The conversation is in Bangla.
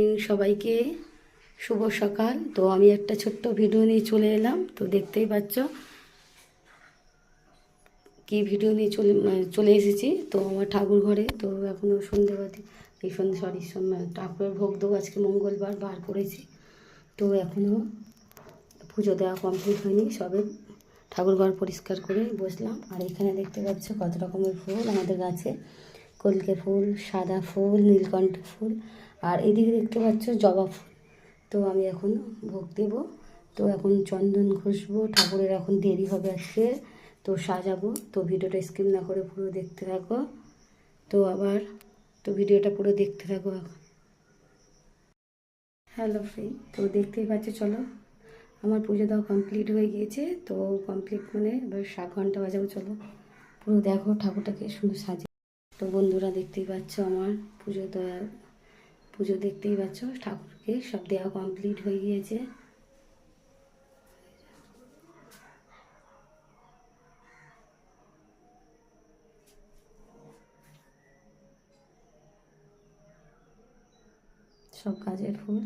সবাইকে শুভ সকাল। তো আমি একটা ছোট্ট ভিডিও নিয়ে চলে এলাম। তো দেখতেই পাচ্ছ কি ভিডিও নিয়ে চলে এসেছি। তো আমার ঠাকুর ঘরে তো এখনও সন্ধেবাতি এই ঠাকুরের ভোগ দেবো। আজকে মঙ্গলবার বার করেছি, তো এখনও পুজো দেওয়া কমপ্লিট হয়নি। সবে ঠাকুর ঘর পরিষ্কার করে বসলাম। আর এখানে দেখতে পাচ্ছ কত রকমের ফুল আমাদের গাছে, কলকে ফুল, সাদা ফুল, নীলকণ্ঠ ফুল, আর এদিকে দেখতে পাচ্ছ জবা ফুল। তো আমি এখন ভোগ দেব। তো এখন চন্দন ঘষবো, ঠাকুরের এখন দেরি হবে আজকে, তো সাজাবো। তো ভিডিওটা স্কিপ না করে পুরো দেখতে থাকো। তো ভিডিওটা পুরো দেখতে থাকো। হ্যালো ফ্রেন্ড, তো দেখতেই পাচ্ছ, চলো আমার পুজো দেওয়া কমপ্লিট হয়ে গিয়েছে। তো কমপ্লিট মানে এবার 7 ঘন্টা বাজাবো। চলো পুরো দেখো ঠাকুরটাকে সুন্দর সাজে। তো বন্ধুরা দেখতেই পাচ্ছ আমার পুজো দেখতেই পাচ্ছ, ঠাকুরকে সব দেওয়া কমপ্লিট হয়ে গিয়েছে। সব কাজের ফুল